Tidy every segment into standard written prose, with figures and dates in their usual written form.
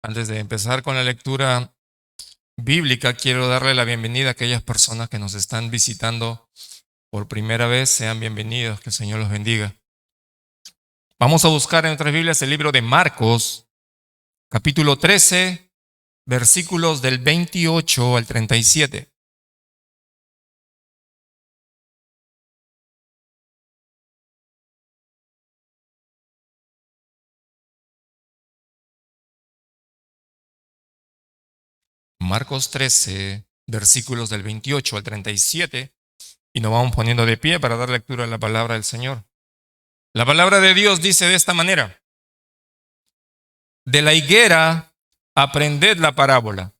Antes de empezar con la lectura bíblica, quiero darle la bienvenida a aquellas personas que nos están visitando por primera vez. Sean bienvenidos, que el Señor los bendiga. Vamos a buscar en nuestras Biblias el libro de Marcos, capítulo 13, versículos del 28 al 37. Marcos 13, versículos del 28 al 37. Y nos vamos poniendo de pie para dar lectura a la palabra del Señor. La palabra de Dios dice de esta manera: de la higuera aprended la parábola.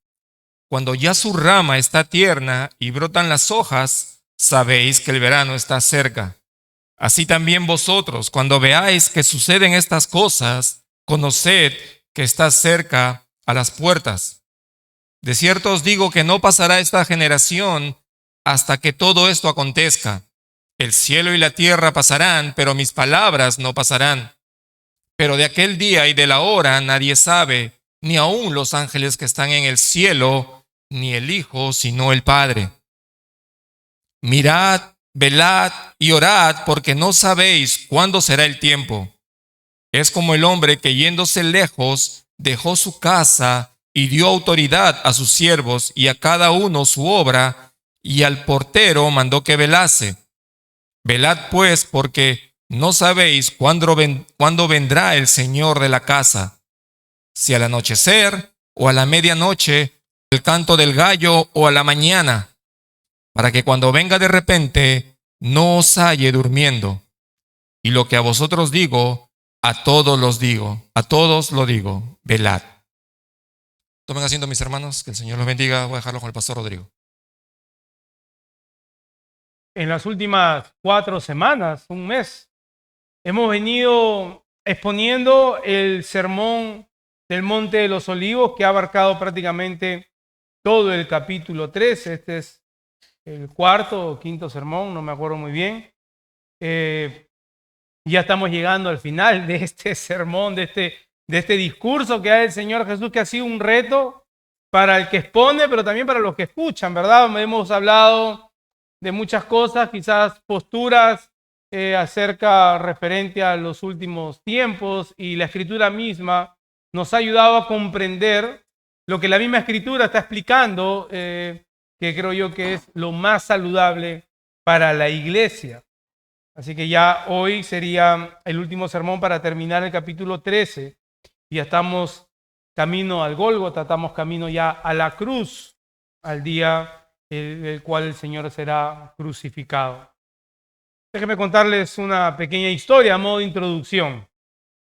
Cuando ya su rama está tierna y brotan las hojas, sabéis que el verano está cerca. Así también vosotros, cuando veáis que suceden estas cosas, conoced que está cerca a las puertas. De cierto os digo que no pasará esta generación hasta que todo esto acontezca. El cielo y la tierra pasarán, pero mis palabras no pasarán. Pero de aquel día y de la hora nadie sabe, ni aun los ángeles que están en el cielo, ni el Hijo, sino el Padre. Mirad, velad y orad, porque no sabéis cuándo será el tiempo. Es como el hombre que yéndose lejos dejó su casa y dio autoridad a sus siervos y a cada uno su obra, y al portero mandó que velase. Velad pues, porque no sabéis cuándo vendrá el Señor de la casa, si al anochecer o a la medianoche, el canto del gallo o a la mañana, para que cuando venga de repente no os halle durmiendo. Y lo que a vosotros digo, a todos lo digo, velad. Tomen asiento, mis hermanos, que el Señor los bendiga. Voy a dejarlo con el pastor Rodrigo. En las últimas 4 semanas, un mes, hemos venido exponiendo el sermón del Monte de los Olivos, que ha abarcado prácticamente todo el capítulo 13. Este es el cuarto o quinto sermón, no me acuerdo muy bien. Ya estamos llegando al final de este sermón, de este discurso que da el Señor Jesús, que ha sido un reto para el que expone, pero también para los que escuchan, ¿verdad? Hemos hablado de muchas cosas, quizás posturas acerca referente a los últimos tiempos, y la Escritura misma nos ha ayudado a comprender lo que la misma Escritura está explicando, que creo yo que es lo más saludable para la iglesia. Así que ya hoy sería el último sermón para terminar el capítulo 13. Ya estamos camino al Gólgota, estamos camino ya a la cruz, al día en el cual el Señor será crucificado. Déjenme contarles una pequeña historia a modo de introducción.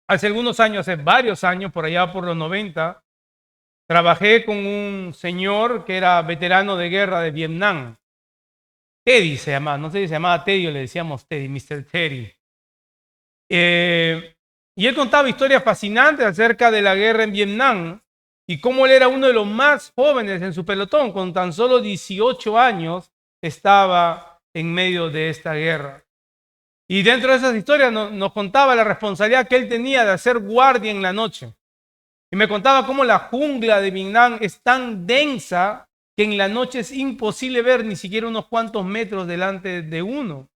Hace algunos años, hace varios años, por allá por los 90, trabajé con un señor que era veterano de guerra de Vietnam. Teddy se llamaba, no sé si se llamaba Teddy o le decíamos Teddy, Mr. Teddy. Y él contaba historias fascinantes acerca de la guerra en Vietnam y cómo él era uno de los más jóvenes en su pelotón. Con tan solo 18 años estaba en medio de esta guerra. Y dentro de esas historias nos contaba la responsabilidad que él tenía de hacer guardia en la noche. Y me contaba cómo la jungla de Vietnam es tan densa que en la noche es imposible ver ni siquiera unos cuantos metros delante de uno.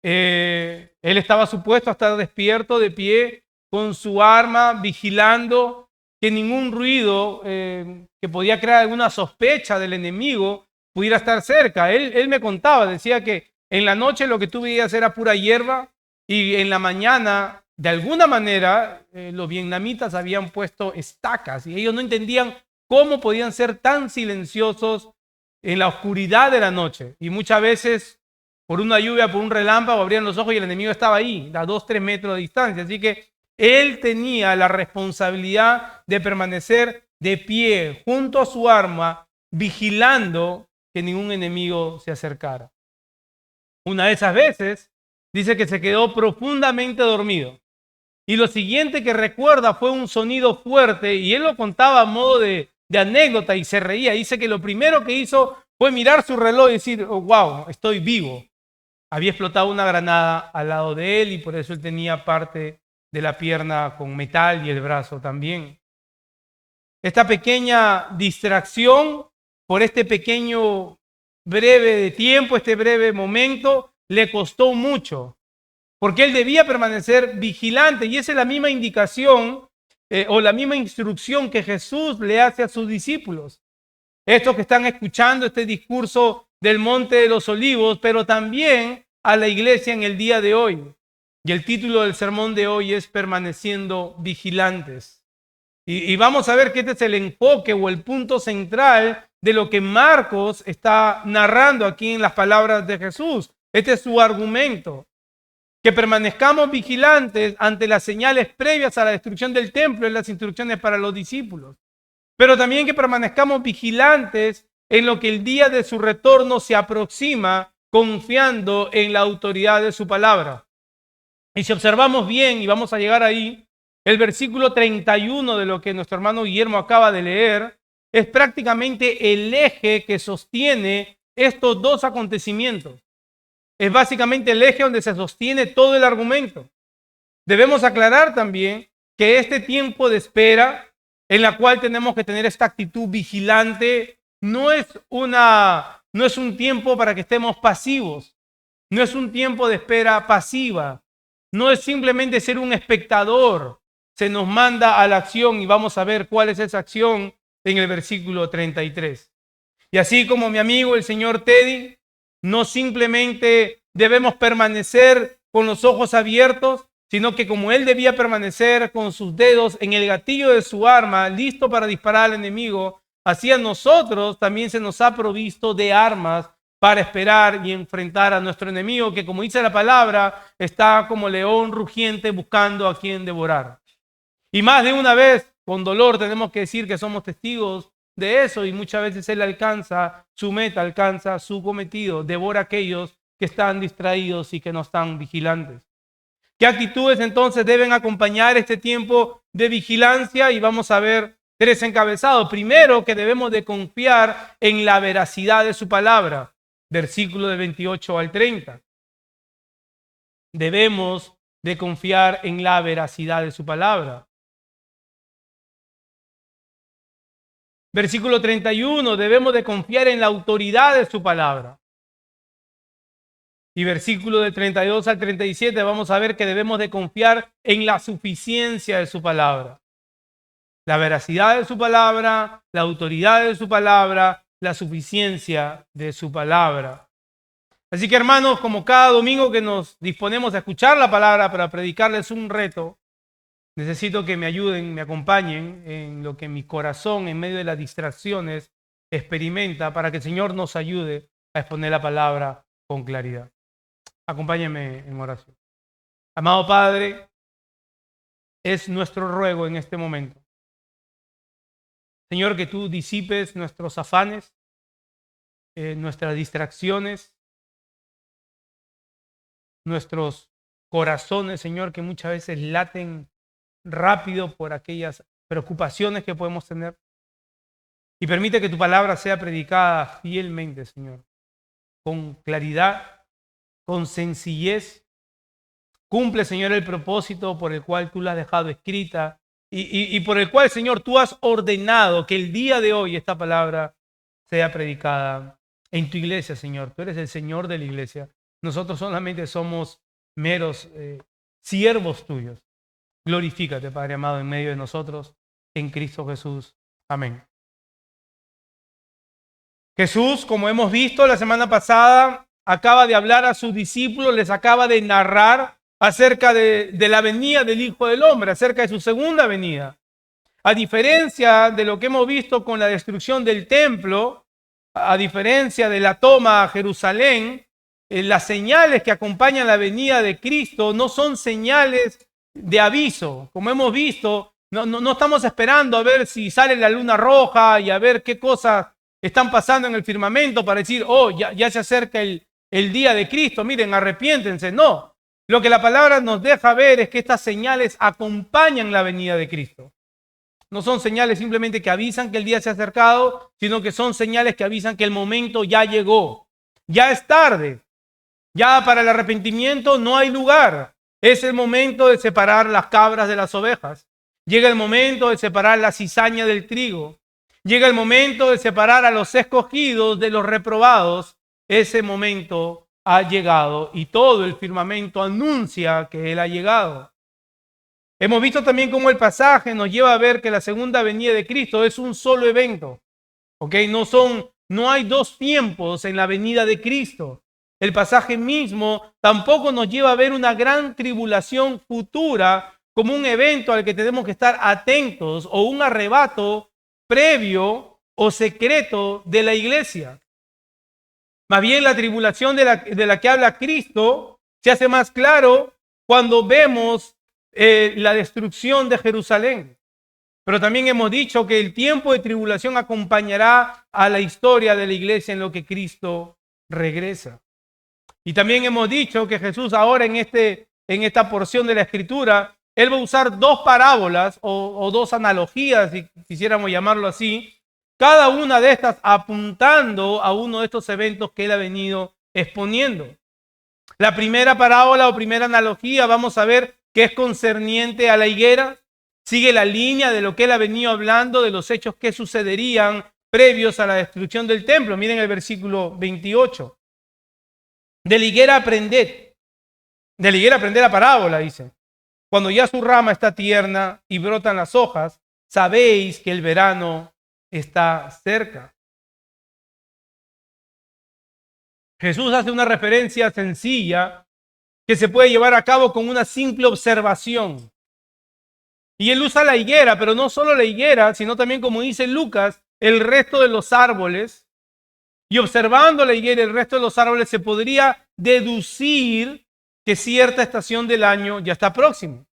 Él estaba supuesto a estar despierto, de pie, con su arma, vigilando que ningún ruido que podía crear alguna sospecha del enemigo pudiera estar cerca. Él me contaba, decía que en la noche lo que tú veías era pura hierba, y en la mañana, de alguna manera, los vietnamitas habían puesto estacas y ellos no entendían cómo podían ser tan silenciosos en la oscuridad de la noche. Y muchas veces, por una lluvia, por un relámpago, abrían los ojos y el enemigo estaba ahí, a 2, 3 metros de distancia. Así que él tenía la responsabilidad de permanecer de pie junto a su arma, vigilando que ningún enemigo se acercara. Una de esas veces dice que se quedó profundamente dormido. Y lo siguiente que recuerda fue un sonido fuerte, y él lo contaba a modo de anécdota y se reía. Dice que lo primero que hizo fue mirar su reloj y decir, oh, wow, estoy vivo. Había explotado una granada al lado de él y por eso él tenía parte de la pierna con metal y el brazo también. esta pequeña distracción por este pequeño breve de tiempo, este breve momento, le costó mucho, porque él debía permanecer vigilante, y esa es la misma indicación o la misma instrucción que Jesús le hace a sus discípulos. Estos que están escuchando este discurso del Monte de los Olivos, pero también a la iglesia en el día de hoy. Y el título del sermón de hoy es Permaneciendo Vigilantes. Y vamos a ver que este es el enfoque o el punto central de lo que Marcos está narrando aquí en las palabras de Jesús. Este es su argumento. Que permanezcamos vigilantes ante las señales previas a la destrucción del templo en las instrucciones para los discípulos. Pero también que permanezcamos vigilantes en lo que el día de su retorno se aproxima, confiando en la autoridad de su palabra. Y si observamos bien, y vamos a llegar ahí, el versículo 31 de lo que nuestro hermano Guillermo acaba de leer, es prácticamente el eje que sostiene estos dos acontecimientos. Es básicamente el eje donde se sostiene todo el argumento. Debemos aclarar también que este tiempo de espera, en la cual tenemos que tener esta actitud vigilante, no es un tiempo para que estemos pasivos, no es un tiempo de espera pasiva, no es simplemente ser un espectador. Se nos manda a la acción y vamos a ver cuál es esa acción en el versículo 33. Y así como mi amigo el señor Teddy, no simplemente debemos permanecer con los ojos abiertos, sino que como él debía permanecer con sus dedos en el gatillo de su arma, listo para disparar al enemigo, así a nosotros también se nos ha provisto de armas para esperar y enfrentar a nuestro enemigo, que como dice la palabra, está como león rugiente buscando a quien devorar. Y más de una vez, con dolor, tenemos que decir que somos testigos de eso, y muchas veces él alcanza su meta, alcanza su cometido, devora a aquellos que están distraídos y que no están vigilantes. ¿Qué actitudes entonces deben acompañar este tiempo de vigilancia? Y vamos a ver tres encabezados. Primero, que debemos de confiar en la veracidad de su palabra. Versículo de 28 al 30. Debemos de confiar en la veracidad de su palabra. Versículo 31, debemos de confiar en la autoridad de su palabra. Y versículo de 32 al 37 vamos a ver que debemos de confiar en la suficiencia de su palabra. La veracidad de su palabra, la autoridad de su palabra, la suficiencia de su palabra. Así que hermanos, como cada domingo que nos disponemos a escuchar la palabra para predicarles un reto, necesito que me ayuden, me acompañen en lo que mi corazón en medio de las distracciones experimenta para que el Señor nos ayude a exponer la palabra con claridad. Acompáñenme en oración. Amado Padre, es nuestro ruego en este momento, Señor, que tú disipes nuestros afanes, nuestras distracciones, nuestros corazones, Señor, que muchas veces laten rápido por aquellas preocupaciones que podemos tener. Y permite que tu palabra sea predicada fielmente, Señor, con claridad, con sencillez. Cumple, Señor, el propósito por el cual tú la has dejado escrita y por el cual, Señor, tú has ordenado que el día de hoy esta palabra sea predicada en tu iglesia, Señor. Tú eres el Señor de la iglesia. Nosotros solamente somos meros siervos tuyos. Glorifícate, Padre amado, en medio de nosotros, en Cristo Jesús. Amén. Jesús, como hemos visto la semana pasada, acaba de hablar a sus discípulos, les acaba de narrar acerca de la venida del Hijo del Hombre, acerca de su segunda venida. A diferencia de lo que hemos visto con la destrucción del templo, a diferencia de la toma a Jerusalén, las señales que acompañan la venida de Cristo no son señales de aviso. Como hemos visto, no estamos esperando a ver si sale la luna roja y a ver qué cosas están pasando en el firmamento para decir, oh, ya se acerca el día de Cristo, miren, arrepiéntense. No, lo que la palabra nos deja ver es que estas señales acompañan la venida de Cristo. No son señales simplemente que avisan que el día se ha acercado, sino que son señales que avisan que el momento ya llegó. Ya es tarde. Ya para el arrepentimiento no hay lugar. Es el momento de separar las cabras de las ovejas. Llega el momento de separar la cizaña del trigo. Llega el momento de separar a los escogidos de los reprobados. Ese momento ha llegado y todo el firmamento anuncia que Él ha llegado. Hemos visto también cómo el pasaje nos lleva a ver que la segunda venida de Cristo es un solo evento. ¿Ok? No hay dos tiempos en la venida de Cristo. El pasaje mismo tampoco nos lleva a ver una gran tribulación futura como un evento al que tenemos que estar atentos o un arrebato previo o secreto de la iglesia. Más bien la tribulación de la que habla Cristo se hace más claro cuando vemos la destrucción de Jerusalén. Pero también hemos dicho que el tiempo de tribulación acompañará a la historia de la iglesia en lo que Cristo regresa. Y también hemos dicho que Jesús ahora en esta porción de la Escritura, Él va a usar dos parábolas o dos analogías, si quisiéramos llamarlo así, cada una de estas apuntando a uno de estos eventos que Él ha venido exponiendo. La primera parábola o primera analogía vamos a ver que es concerniente a la higuera. Sigue la línea de lo que Él ha venido hablando, de los hechos que sucederían previos a la destrucción del templo. Miren el versículo 28. De la higuera aprended la parábola, dice. Cuando ya su rama está tierna y brotan las hojas, sabéis que el verano está cerca. Jesús hace una referencia sencilla que se puede llevar a cabo con una simple observación. Y Él usa la higuera, pero no solo la higuera, sino también, como dice Lucas, el resto de los árboles. Y observando la higuera y el resto de los árboles se podría deducir que cierta estación del año ya está próxima.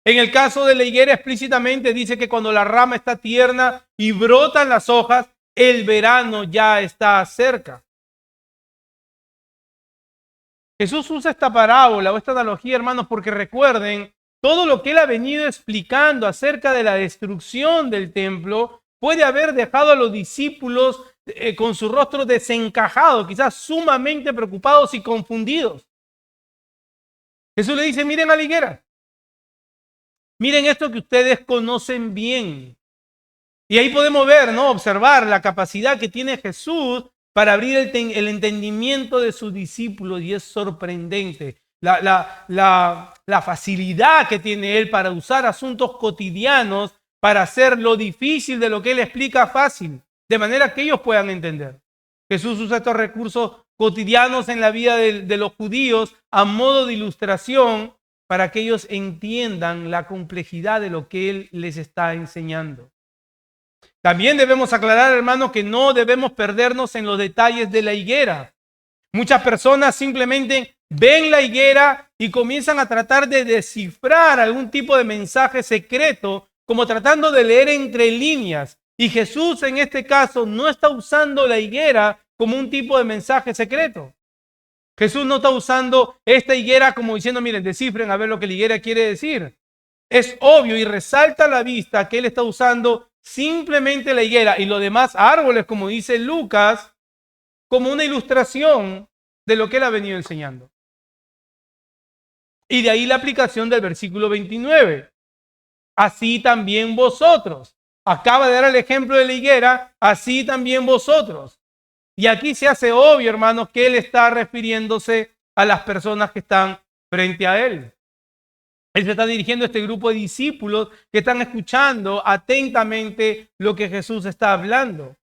En el caso de la higuera explícitamente dice que cuando la rama está tierna y brotan las hojas, el verano ya está cerca. Jesús usa esta parábola o esta analogía, hermanos, porque recuerden, todo lo que Él ha venido explicando acerca de la destrucción del templo puede haber dejado a los discípulos con su rostro desencajado, quizás sumamente preocupados y confundidos. Jesús le dice, miren a la higuera. Miren esto que ustedes conocen bien. Y ahí podemos ver, ¿no? Observar la capacidad que tiene Jesús para abrir el entendimiento de sus discípulos. Y es sorprendente la facilidad que tiene Él para usar asuntos cotidianos para hacer lo difícil de lo que Él explica fácil, de manera que ellos puedan entender. Jesús usa estos recursos cotidianos en la vida de los judíos a modo de ilustración para que ellos entiendan la complejidad de lo que Él les está enseñando. También debemos aclarar, hermanos, que no debemos perdernos en los detalles de la higuera. Muchas personas simplemente ven la higuera y comienzan a tratar de descifrar algún tipo de mensaje secreto, como tratando de leer entre líneas. Y Jesús en este caso no está usando la higuera como un tipo de mensaje secreto. Jesús no está usando esta higuera como diciendo, miren, descifren a ver lo que la higuera quiere decir. Es obvio y resalta a la vista que Él está usando simplemente la higuera y los demás árboles, como dice Lucas, como una ilustración de lo que Él ha venido enseñando. Y de ahí la aplicación del versículo 29. Así también vosotros. Acaba de dar el ejemplo de la higuera, así también vosotros. Y aquí se hace obvio, hermanos, que Él está refiriéndose a las personas que están frente a Él. Él se está dirigiendo a este grupo de discípulos que están escuchando atentamente lo que Jesús está hablando.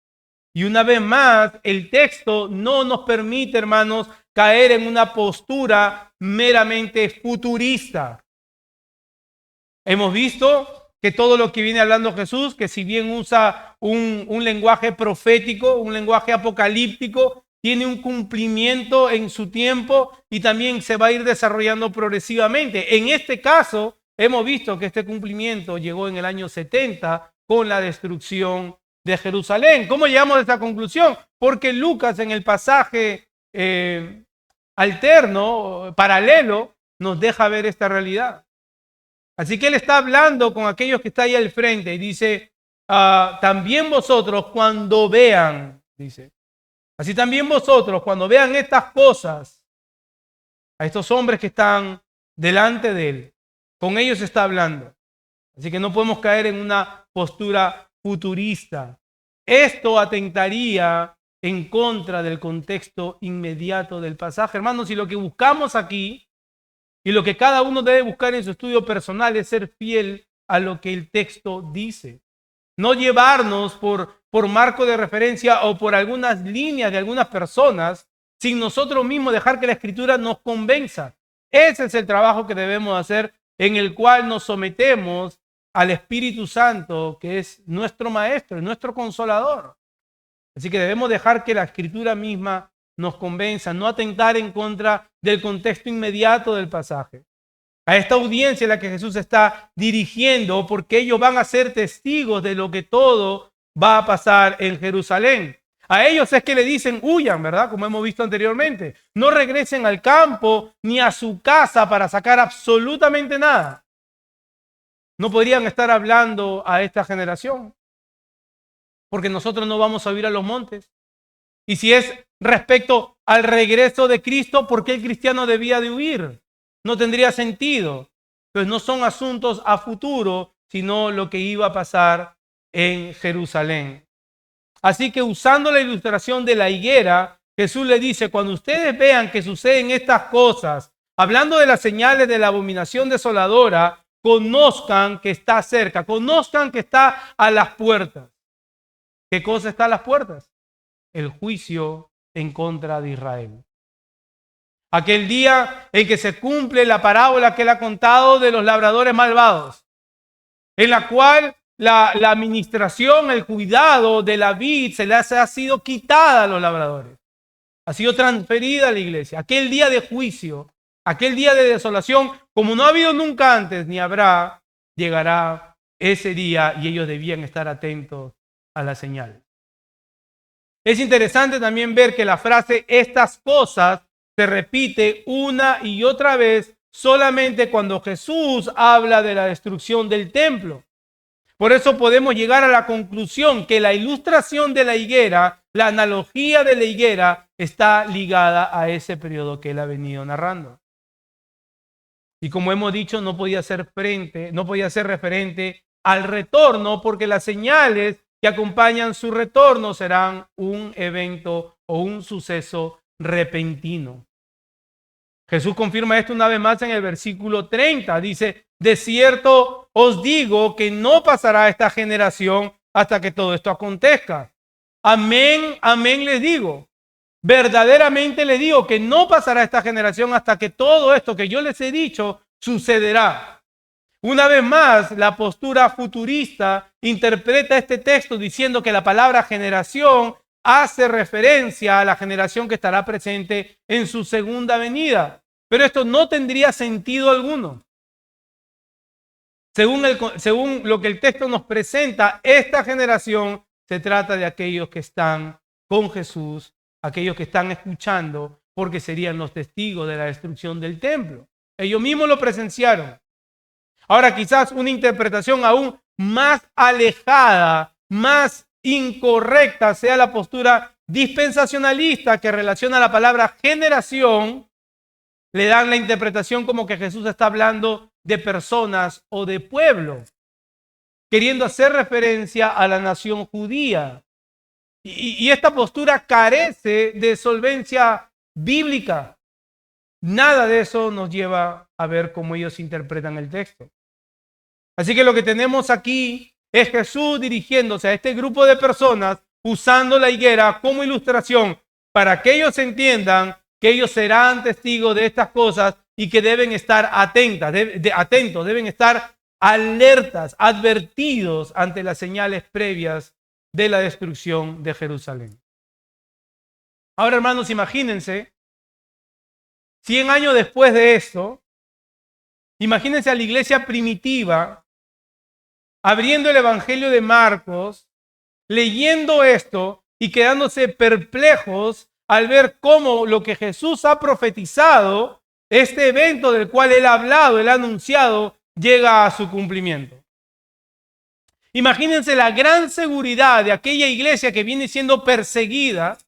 Y una vez más, el texto no nos permite, hermanos, caer en una postura meramente futurista. Hemos visto que todo lo que viene hablando Jesús, que si bien usa un lenguaje profético, un lenguaje apocalíptico, tiene un cumplimiento en su tiempo y también se va a ir desarrollando progresivamente. En este caso, hemos visto que este cumplimiento llegó en el año 70 con la destrucción de Jerusalén. ¿Cómo llegamos a esta conclusión? Porque Lucas en el pasaje alterno, paralelo, nos deja ver esta realidad. Así que Él está hablando con aquellos que están ahí al frente y dice, también vosotros cuando vean, dice, así también vosotros cuando vean estas cosas, a estos hombres que están delante de Él, con ellos está hablando. Así que no podemos caer en una postura futurista. Esto atentaría en contra del contexto inmediato del pasaje. Hermanos, y lo que buscamos aquí y lo que cada uno debe buscar en su estudio personal es ser fiel a lo que el texto dice. No llevarnos por marco de referencia o por algunas líneas de algunas personas, sin nosotros mismos dejar que la Escritura nos convenza. Ese es el trabajo que debemos hacer, en el cual nos sometemos al Espíritu Santo, que es nuestro Maestro, nuestro Consolador. Así que debemos dejar que la Escritura misma nos convenza, no atentar en contra del contexto inmediato del pasaje. A esta audiencia a la que Jesús está dirigiendo, porque ellos van a ser testigos de lo que todo va a pasar en Jerusalén. A ellos es que le dicen, huyan, ¿verdad? Como hemos visto anteriormente. No regresen al campo ni a su casa para sacar absolutamente nada. No podrían estar hablando a esta generación, porque nosotros no vamos a huir a los montes. Y si es respecto al regreso de Cristo, ¿por qué el cristiano debía de huir? No tendría sentido. Pues no son asuntos a futuro, sino lo que iba a pasar en Jerusalén. Así que usando la ilustración de la higuera, Jesús le dice, cuando ustedes vean que suceden estas cosas, hablando de las señales de la abominación desoladora, conozcan que está cerca, conozcan que está a las puertas. ¿Qué cosa está a las puertas? El juicio en contra de Israel. Aquel día en que se cumple la parábola que él ha contado de los labradores malvados, en la cual la administración, el cuidado de la vid se les ha sido quitada a los labradores. Ha sido transferida a la iglesia. Aquel día de juicio, aquel día de desolación, como no ha habido nunca antes ni habrá, llegará ese día y ellos debían estar atentos a la señal. Es interesante también ver que la frase estas cosas se repite una y otra vez solamente cuando Jesús habla de la destrucción del templo. Por eso podemos llegar a la conclusión que la ilustración de la higuera, la analogía de la higuera, está ligada a ese periodo que él ha venido narrando. Y como hemos dicho, no podía ser referente al retorno, porque las señales que acompañan su retorno serán un evento o un suceso repentino. Jesús confirma esto una vez más en el versículo 30. Dice, de cierto os digo que no pasará esta generación hasta que todo esto acontezca. Amén, amén les digo. Verdaderamente les digo que no pasará esta generación hasta que todo esto que yo les he dicho sucederá. Una vez más, la postura futurista interpreta este texto diciendo que la palabra generación hace referencia a la generación que estará presente en su segunda venida. Pero esto no tendría sentido alguno. Según lo que el texto nos presenta, esta generación se trata de aquellos que están con Jesús, aquellos que están escuchando, porque serían los testigos de la destrucción del templo. Ellos mismos lo presenciaron. Ahora quizás una interpretación aún más alejada, más incorrecta sea la postura dispensacionalista que relaciona la palabra generación. Le dan la interpretación como que Jesús está hablando de personas o de pueblo, queriendo hacer referencia a la nación judía. Y esta postura carece de solvencia bíblica. Nada de eso nos lleva a ver cómo ellos interpretan el texto. Así que lo que tenemos aquí es Jesús dirigiéndose a este grupo de personas usando la higuera como ilustración para que ellos entiendan que ellos serán testigos de estas cosas y que deben estar atentos, deben estar alertas, advertidos ante las señales previas de la destrucción de Jerusalén. Ahora, hermanos, imagínense, 100 años después de esto, imagínense a la iglesia primitiva abriendo el Evangelio de Marcos, leyendo esto y quedándose perplejos al ver cómo lo que Jesús ha profetizado, este evento del cual él ha hablado, él ha anunciado, llega a su cumplimiento. Imagínense la gran seguridad de aquella iglesia que viene siendo perseguida,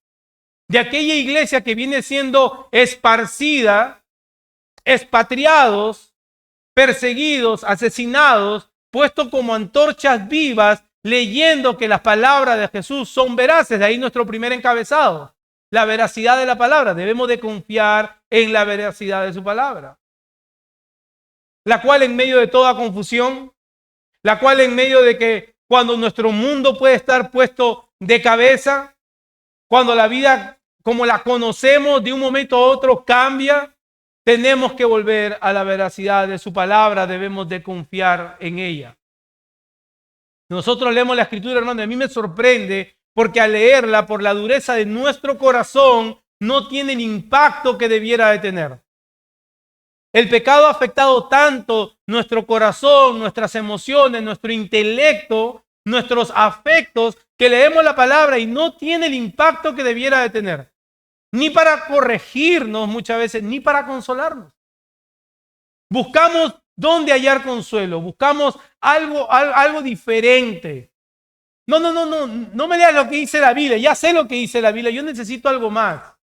de aquella iglesia que viene siendo esparcida, expatriados, perseguidos, asesinados, puesto como antorchas vivas, leyendo que las palabras de Jesús son veraces. De ahí nuestro primer encabezado, la veracidad de la palabra. Debemos de confiar en la veracidad de su palabra. La cual en medio de toda confusión, la cual en medio de que cuando nuestro mundo puede estar puesto de cabeza, cuando la vida como la conocemos de un momento a otro cambia, tenemos que volver a la veracidad de su palabra, debemos de confiar en ella. Nosotros leemos la Escritura, hermano, y a mí me sorprende porque al leerla, por la dureza de nuestro corazón, no tiene el impacto que debiera de tener. El pecado ha afectado tanto nuestro corazón, nuestras emociones, nuestro intelecto, nuestros afectos, que leemos la palabra y no tiene el impacto que debiera de tener. Ni para corregirnos muchas veces, ni para consolarnos. Buscamos dónde hallar consuelo, buscamos algo diferente. No me leas lo que dice la Biblia, ya sé lo que dice la Biblia, yo necesito algo más.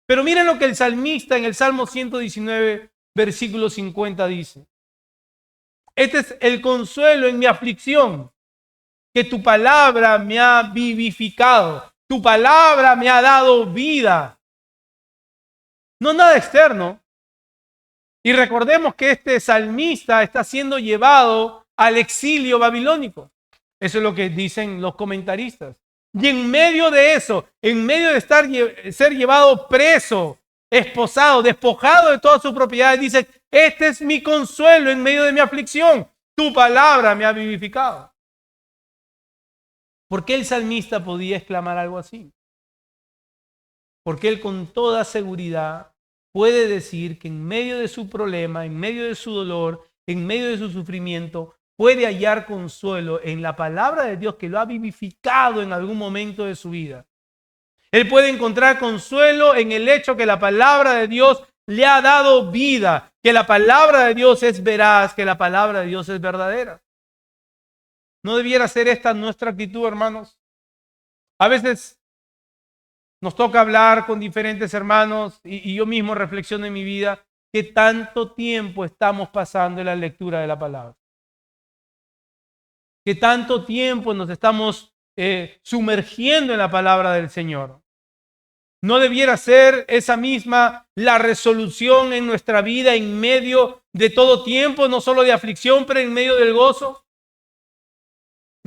Pero miren lo que el salmista en el Salmo 119, versículo 50 dice. Este es el consuelo en mi aflicción, que tu palabra me ha vivificado, tu palabra me ha dado vida. No nada externo. Y recordemos que este salmista está siendo llevado al exilio babilónico. Eso es lo que dicen los comentaristas. Y en medio de eso, en medio de ser llevado preso, esposado, despojado de todas sus propiedades, dice, este es mi consuelo en medio de mi aflicción. Tu palabra me ha vivificado. ¿Por qué el salmista podía exclamar algo así? Porque él con toda seguridad puede decir que en medio de su problema, en medio de su dolor, en medio de su sufrimiento, puede hallar consuelo en la palabra de Dios que lo ha vivificado en algún momento de su vida. Él puede encontrar consuelo en el hecho que la palabra de Dios le ha dado vida, que la palabra de Dios es veraz, que la palabra de Dios es verdadera. ¿No debiera ser esta nuestra actitud, hermanos? A veces nos toca hablar con diferentes hermanos y yo mismo reflexiono en mi vida que tanto tiempo estamos pasando en la lectura de la palabra. Que tanto tiempo nos estamos sumergiendo en la palabra del Señor. ¿No debiera ser esa misma la resolución en nuestra vida en medio de todo tiempo, no solo de aflicción, pero en medio del gozo?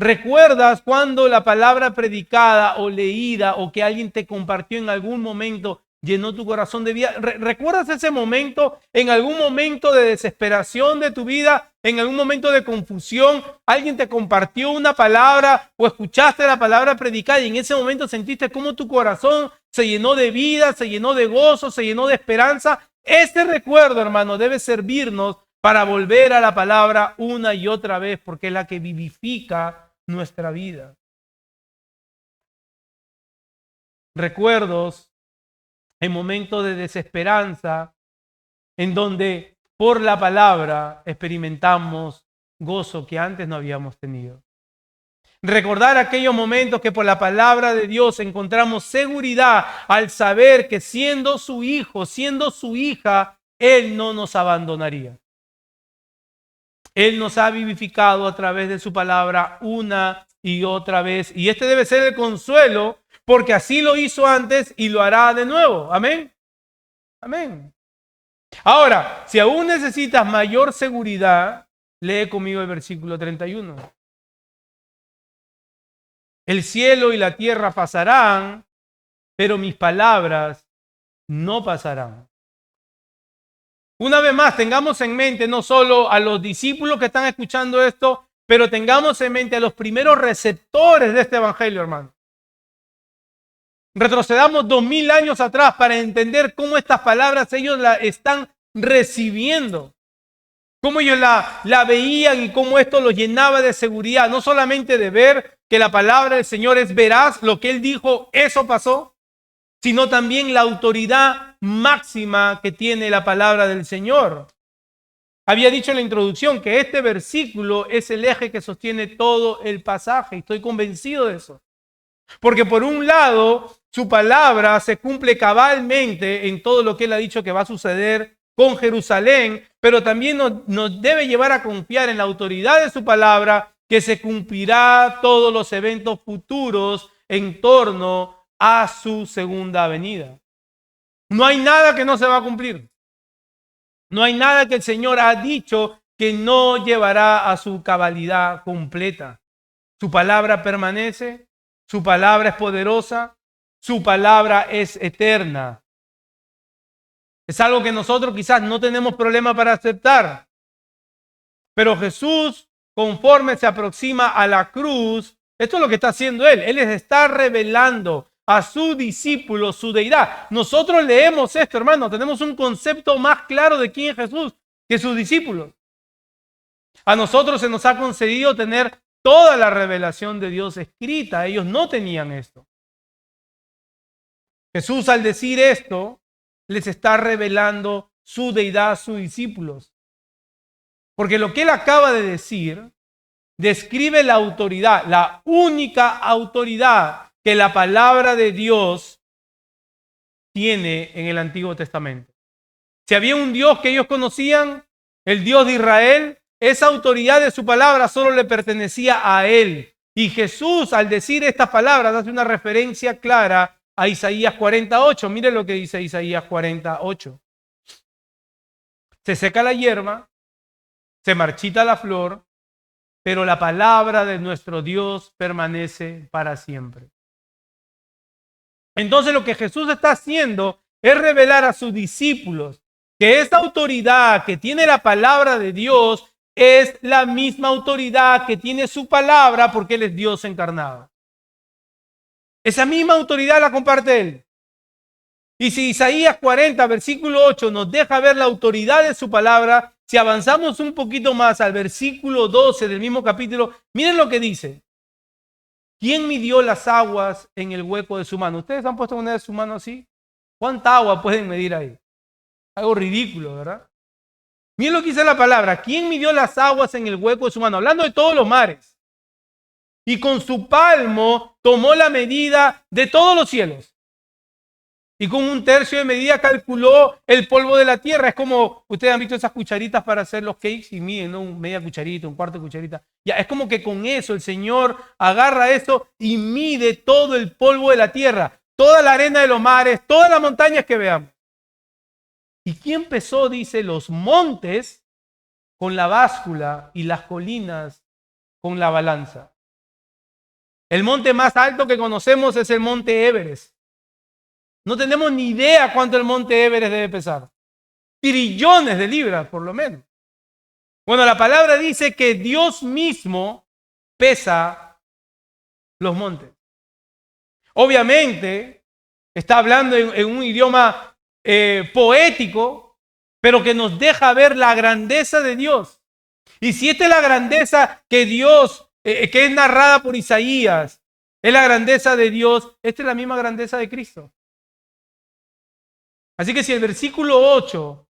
¿Recuerdas cuando la palabra predicada o leída o que alguien te compartió en algún momento llenó tu corazón de vida? ¿Recuerdas ese momento, en algún momento de desesperación de tu vida, en algún momento de confusión? Alguien te compartió una palabra o escuchaste la palabra predicada y en ese momento sentiste cómo tu corazón se llenó de vida, se llenó de gozo, se llenó de esperanza. Este recuerdo, hermano, debe servirnos para volver a la palabra una y otra vez, porque es la que vivifica nuestra vida. Recuerdos en momentos de desesperanza, en donde por la palabra experimentamos gozo que antes no habíamos tenido. Recordar aquellos momentos que por la palabra de Dios encontramos seguridad al saber que siendo su hijo, siendo su hija, Él no nos abandonaría. Él nos ha vivificado a través de su palabra una y otra vez. Y este debe ser el consuelo, porque así lo hizo antes y lo hará de nuevo. Amén. Amén. Ahora, si aún necesitas mayor seguridad, lee conmigo el versículo 31. El cielo y la tierra pasarán, pero mis palabras no pasarán. Una vez más, tengamos en mente no solo a los discípulos que están escuchando esto, pero tengamos en mente a los primeros receptores de este evangelio, hermano. Retrocedamos 2000 años atrás para entender cómo estas palabras ellos la están recibiendo. Cómo ellos la veían y cómo esto los llenaba de seguridad. No solamente de ver que la palabra del Señor es veraz, lo que Él dijo, eso pasó, sino también la autoridad máxima que tiene la palabra del Señor. Había dicho en la introducción que este versículo es el eje que sostiene todo el pasaje. Y estoy convencido de eso. Porque por un lado, su palabra se cumple cabalmente en todo lo que Él ha dicho que va a suceder con Jerusalén, pero también nos debe llevar a confiar en la autoridad de su palabra, que se cumplirá todos los eventos futuros en torno a su segunda venida. No hay nada que no se va a cumplir. No hay nada que el Señor ha dicho que no llevará a su cabalidad completa. Su palabra permanece, su palabra es poderosa, su palabra es eterna. Es algo que nosotros quizás no tenemos problema para aceptar. Pero Jesús, conforme se aproxima a la cruz, esto es lo que está haciendo Él. Él les está revelando a sus discípulos su deidad. Nosotros leemos esto, hermano, tenemos un concepto más claro de quién es Jesús que sus discípulos. A nosotros se nos ha concedido tener toda la revelación de Dios escrita. Ellos no tenían esto. Jesús, al decir esto, les está revelando su deidad a sus discípulos. Porque lo que Él acaba de decir describe la autoridad, la única autoridad que la palabra de Dios tiene en el Antiguo Testamento. Si había un Dios que ellos conocían, el Dios de Israel, esa autoridad de su palabra solo le pertenecía a Él. Y Jesús, al decir estas palabras, hace una referencia clara a Isaías 48. Mire lo que dice Isaías 48. Se seca la hierba, se marchita la flor, pero la palabra de nuestro Dios permanece para siempre. Entonces lo que Jesús está haciendo es revelar a sus discípulos que esta autoridad que tiene la palabra de Dios es la misma autoridad que tiene su palabra, porque Él es Dios encarnado. Esa misma autoridad la comparte Él. Y si Isaías 40, versículo 8 nos deja ver la autoridad de su palabra, si avanzamos un poquito más al versículo 12 del mismo capítulo, miren lo que dice. ¿Quién midió las aguas en el hueco de su mano? ¿Ustedes han puesto una de su mano así? ¿Cuánta agua pueden medir ahí? Algo ridículo, ¿verdad? Miren lo que dice la palabra. ¿Quién midió las aguas en el hueco de su mano? Hablando de todos los mares. Y con su palmo tomó la medida de todos los cielos. Y con 1/3 de medida calculó el polvo de la tierra. Es como, ustedes han visto esas cucharitas para hacer los cakes y miden, ¿no? Media cucharita, un cuarto de cucharita. Ya, es como que con eso el Señor agarra eso y mide todo el polvo de la tierra, toda la arena de los mares, todas las montañas que veamos. ¿Y quién pesó, dice, los montes con la báscula y las colinas con la balanza? El monte más alto que conocemos es el monte Everest. No tenemos ni idea cuánto el monte Everest debe pesar. Trillones de libras, por lo menos. Bueno, la palabra dice que Dios mismo pesa los montes. Obviamente, está hablando en un idioma poético, pero que nos deja ver la grandeza de Dios. Y si esta es la grandeza que Dios, que es narrada por Isaías, es la grandeza de Dios, esta es la misma grandeza de Cristo. Así que si el versículo 8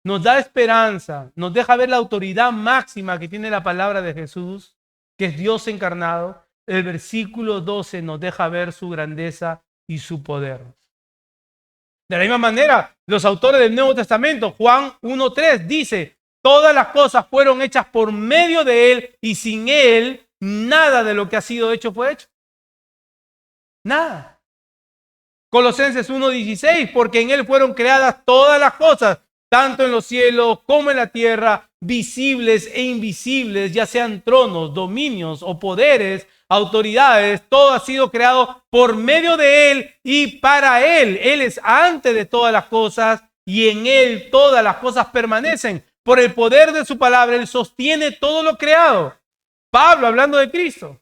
nos da esperanza, nos deja ver la autoridad máxima que tiene la palabra de Jesús, que es Dios encarnado, el versículo 12 nos deja ver su grandeza y su poder. De la misma manera, los autores del Nuevo Testamento, Juan 1:3 dice, todas las cosas fueron hechas por medio de Él y sin Él nada de lo que ha sido hecho fue hecho. Nada. Colosenses 1:16, porque en Él fueron creadas todas las cosas, tanto en los cielos como en la tierra, visibles e invisibles, ya sean tronos, dominios o poderes, autoridades, todo ha sido creado por medio de Él y para Él. Él es antes de todas las cosas y en Él todas las cosas permanecen. Por el poder de su palabra, Él sostiene todo lo creado. Pablo hablando de Cristo.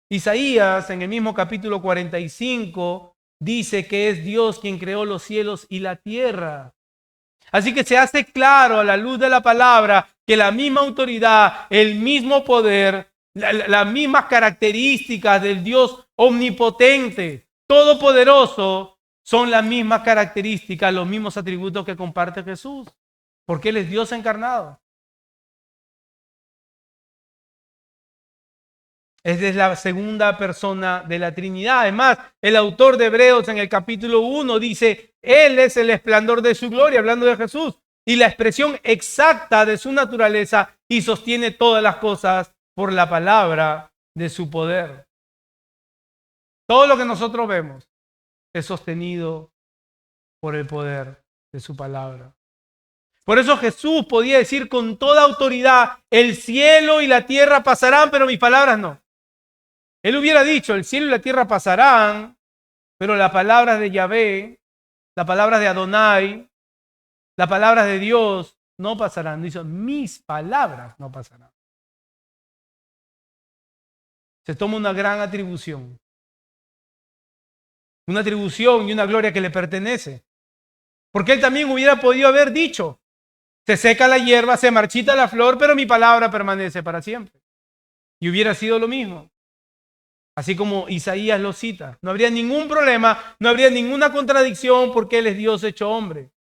Isaías, en el mismo capítulo 45, dice que es Dios quien creó los cielos y la tierra. Así que se hace claro a la luz de la palabra que la misma autoridad, el mismo poder, las mismas características del Dios omnipotente, todopoderoso, son las mismas características, los mismos atributos que comparte Jesús, porque Él es Dios encarnado. Es la segunda persona de la Trinidad. Además, el autor de Hebreos en el capítulo 1 dice, Él es el esplendor de su gloria, hablando de Jesús, y la expresión exacta de su naturaleza, y sostiene todas las cosas por la palabra de su poder. Todo lo que nosotros vemos es sostenido por el poder de su palabra. Por eso Jesús podía decir con toda autoridad, el cielo y la tierra pasarán, pero mis palabras no. Él hubiera dicho, el cielo y la tierra pasarán, pero las palabras de Yahvé, las palabras de Adonai, las palabras de Dios no pasarán. Dice, mis palabras no pasarán. Se toma una gran atribución. Una atribución y una gloria que le pertenece. Porque él también hubiera podido haber dicho, se seca la hierba, se marchita la flor, pero mi palabra permanece para siempre. Y hubiera sido lo mismo. Así como Isaías lo cita. No habría ningún problema, no habría ninguna contradicción porque Él es Dios hecho hombre.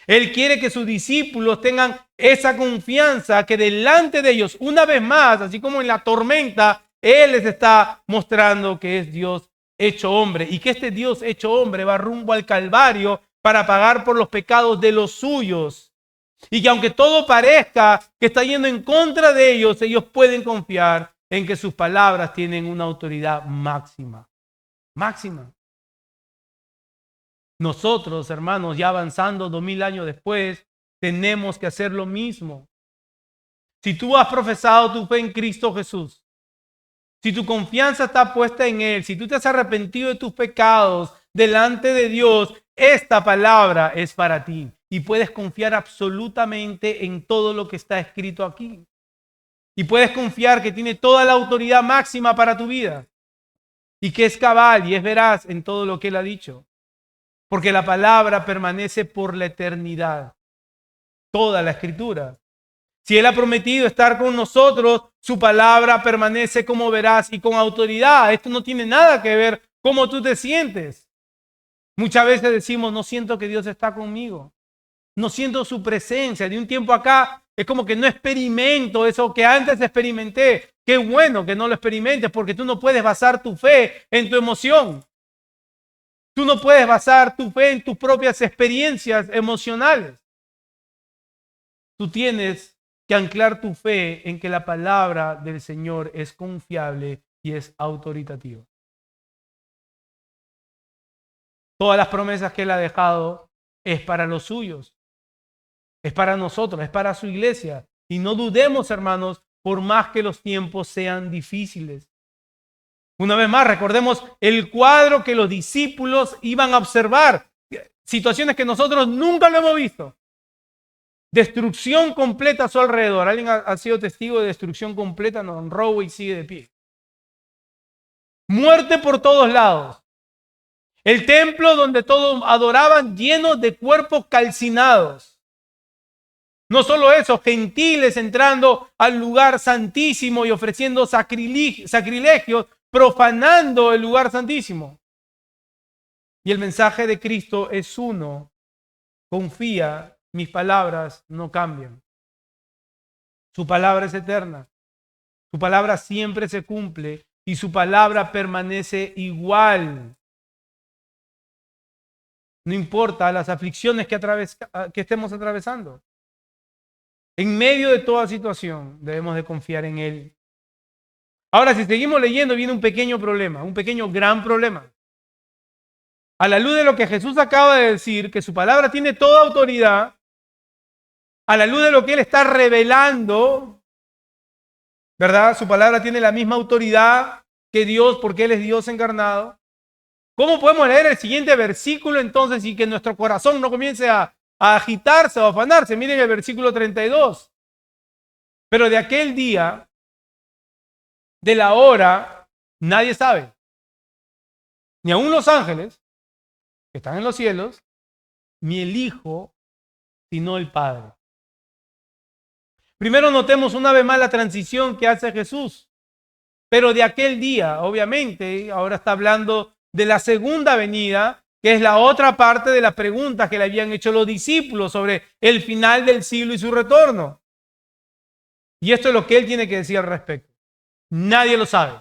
Él quiere que sus discípulos tengan esa confianza que delante de ellos, una vez más, así como en la tormenta, Él les está mostrando que es Dios hecho hombre y que este Dios hecho hombre va rumbo al Calvario para pagar por los pecados de los suyos. Y que aunque todo parezca que está yendo en contra de ellos, ellos pueden confiar en que sus palabras tienen una autoridad máxima. Máxima. Nosotros, hermanos, ya avanzando 2000 años después, tenemos que hacer lo mismo. Si tú has profesado tu fe en Cristo Jesús, si tu confianza está puesta en Él, si tú te has arrepentido de tus pecados delante de Dios, esta palabra es para ti. Y puedes confiar absolutamente en todo lo que está escrito aquí. Y puedes confiar que tiene toda la autoridad máxima para tu vida. Y que es cabal y es veraz en todo lo que Él ha dicho. Porque la palabra permanece por la eternidad. Toda la escritura. Si Él ha prometido estar con nosotros, su palabra permanece como veraz y con autoridad. Esto no tiene nada que ver cómo tú te sientes. Muchas veces decimos, no siento que Dios está conmigo. No siento su presencia. De un tiempo acá es como que no experimento eso que antes experimenté. Qué bueno que no lo experimentes porque tú no puedes basar tu fe en tu emoción. Tú no puedes basar tu fe en tus propias experiencias emocionales. Tú tienes que anclar tu fe en que la palabra del Señor es confiable y es autoritativa. Todas las promesas que Él ha dejado es para los suyos. Es para nosotros, es para su iglesia. Y no dudemos, hermanos, por más que los tiempos sean difíciles. Una vez más, recordemos el cuadro que los discípulos iban a observar. Situaciones que nosotros nunca lo hemos visto. Destrucción completa a su alrededor. ¿Alguien ha sido testigo de destrucción completa? No, Rowe sigue de pie. Muerte por todos lados. El templo donde todos adoraban lleno de cuerpos calcinados. No solo eso, gentiles entrando al lugar santísimo y ofreciendo sacrilegios, profanando el lugar santísimo. Y el mensaje de Cristo es uno. Confía, mis palabras no cambian. Su palabra es eterna. Su palabra siempre se cumple y su palabra permanece igual. No importa las aflicciones que estemos atravesando. En medio de toda situación debemos de confiar en Él. Ahora, si seguimos leyendo, viene un pequeño problema, un pequeño gran problema. A la luz de lo que Jesús acaba de decir, que su palabra tiene toda autoridad, a la luz de lo que Él está revelando, ¿verdad? Su palabra tiene la misma autoridad que Dios porque Él es Dios encarnado. ¿Cómo podemos leer el siguiente versículo entonces y que nuestro corazón no comience a agitarse o afanarse? Miren el versículo 32. Pero de aquel día, de la hora, nadie sabe. Ni aun los ángeles, que están en los cielos, ni el Hijo, sino el Padre. Primero notemos una vez más la transición que hace Jesús. Pero de aquel día, obviamente, ahora está hablando de la segunda venida, que es la otra parte de las preguntas que le habían hecho los discípulos sobre el final del siglo y su retorno. Y esto es lo que Él tiene que decir al respecto. Nadie lo sabe.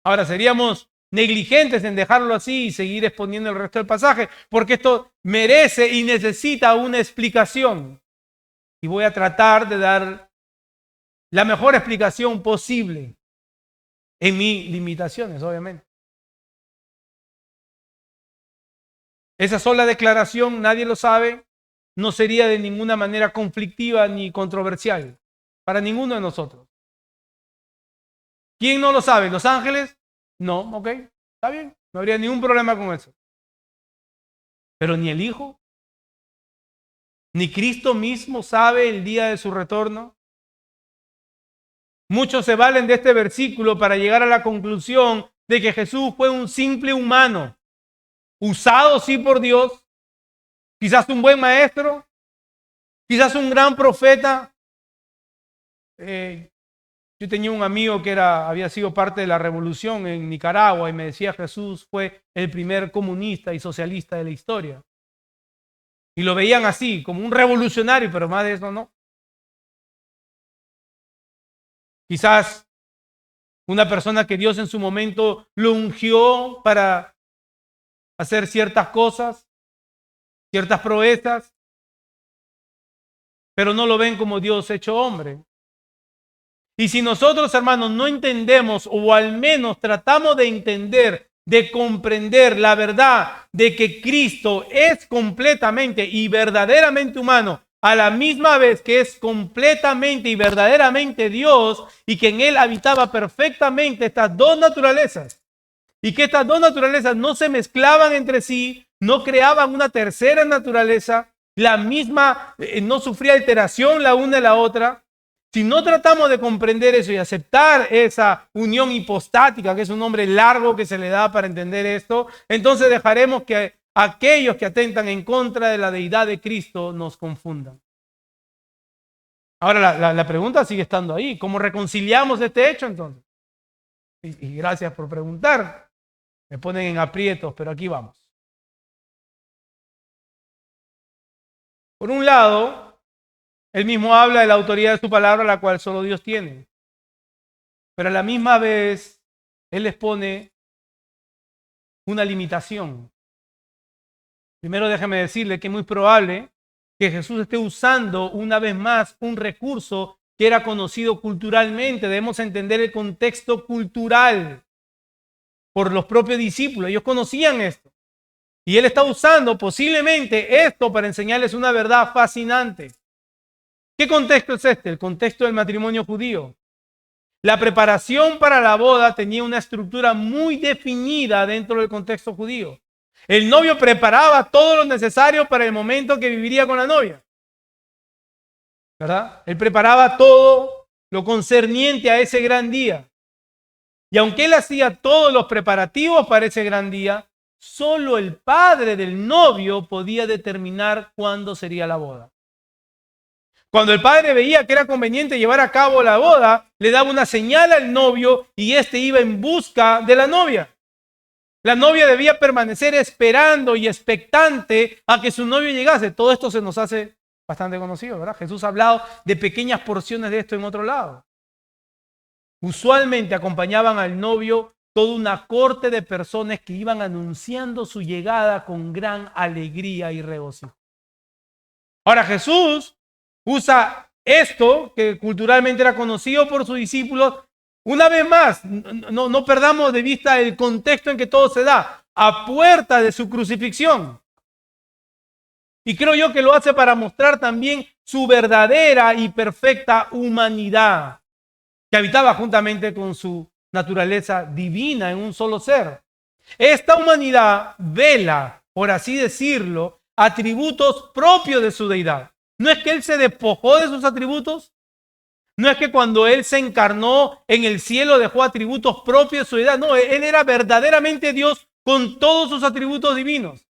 Ahora, seríamos negligentes en dejarlo así y seguir exponiendo el resto del pasaje, porque esto merece y necesita una explicación. Y voy a tratar de dar la mejor explicación posible en mis limitaciones, obviamente. Esa sola declaración, nadie lo sabe, no sería de ninguna manera conflictiva ni controversial para ninguno de nosotros. ¿Quién no lo sabe? ¿Los ángeles? No, ok, está bien, no habría ningún problema con eso. Pero ni el Hijo, ni Cristo mismo sabe el día de su retorno. Muchos se valen de este versículo para llegar a la conclusión de que Jesús fue un simple humano, usado sí por Dios, quizás un buen maestro, quizás un gran profeta. Yo tenía un amigo que había sido parte de la revolución en Nicaragua y me decía Jesús fue el primer comunista y socialista de la historia. Y lo veían así, como un revolucionario, pero más de eso no. Quizás una persona que Dios en su momento lo ungió para hacer ciertas cosas, ciertas proezas, pero no lo ven como Dios hecho hombre. Y si nosotros, hermanos, no entendemos o al menos tratamos de entender, de comprender la verdad de que Cristo es completamente y verdaderamente humano, a la misma vez que es completamente y verdaderamente Dios y que en Él habitaba perfectamente estas dos naturalezas y que estas dos naturalezas no se mezclaban entre sí, no creaban una tercera naturaleza, la misma no sufría alteración la una de la otra. Si no tratamos de comprender eso y aceptar esa unión hipostática, que es un nombre largo que se le da para entender esto, entonces dejaremos que aquellos que atentan en contra de la deidad de Cristo nos confundan. Ahora la pregunta sigue estando ahí. ¿Cómo reconciliamos este hecho entonces? Y gracias por preguntar. Me ponen en aprietos, pero aquí vamos. Por un lado, él mismo habla de la autoridad de su palabra, la cual solo Dios tiene. Pero a la misma vez, Él les pone una limitación. Primero déjeme decirle que es muy probable que Jesús esté usando una vez más un recurso que era conocido culturalmente. Debemos entender el contexto cultural por los propios discípulos. Ellos conocían esto. Y Él está usando posiblemente esto para enseñarles una verdad fascinante. ¿Qué contexto es este? El contexto del matrimonio judío. La preparación para la boda tenía una estructura muy definida dentro del contexto judío. El novio preparaba todo lo necesario para el momento que viviría con la novia. ¿Verdad? Él preparaba todo lo concerniente a ese gran día. Y aunque él hacía todos los preparativos para ese gran día, solo el padre del novio podía determinar cuándo sería la boda. Cuando el padre veía que era conveniente llevar a cabo la boda, le daba una señal al novio y éste iba en busca de la novia. La novia debía permanecer esperando y expectante a que su novio llegase. Todo esto se nos hace bastante conocido, ¿verdad? Jesús ha hablado de pequeñas porciones de esto en otro lado. Usualmente acompañaban al novio toda una corte de personas que iban anunciando su llegada con gran alegría y regocijo. Ahora Jesús usa esto que culturalmente era conocido por sus discípulos. Una vez más, no perdamos de vista el contexto en que todo se da, a puerta de su crucifixión. Y creo yo que lo hace para mostrar también su verdadera y perfecta humanidad, que habitaba juntamente con su naturaleza divina en un solo ser. Esta humanidad vela, por así decirlo, atributos propios de su deidad. No es que Él se despojó de sus atributos. No es que cuando Él se encarnó en el cielo dejó atributos propios de su deidad. No, Él era verdaderamente Dios con todos sus atributos divinos.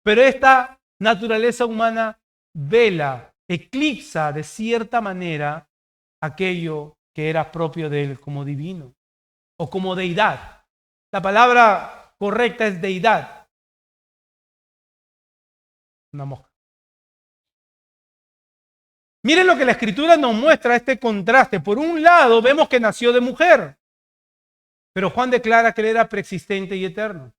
Pero esta naturaleza humana vela, eclipsa de cierta manera aquello que era propio de Él como divino o como deidad. La palabra correcta es deidad. Una mosca. Miren lo que la Escritura nos muestra, este contraste. Por un lado, vemos que nació de mujer. Pero Juan declara que Él era preexistente y eterno.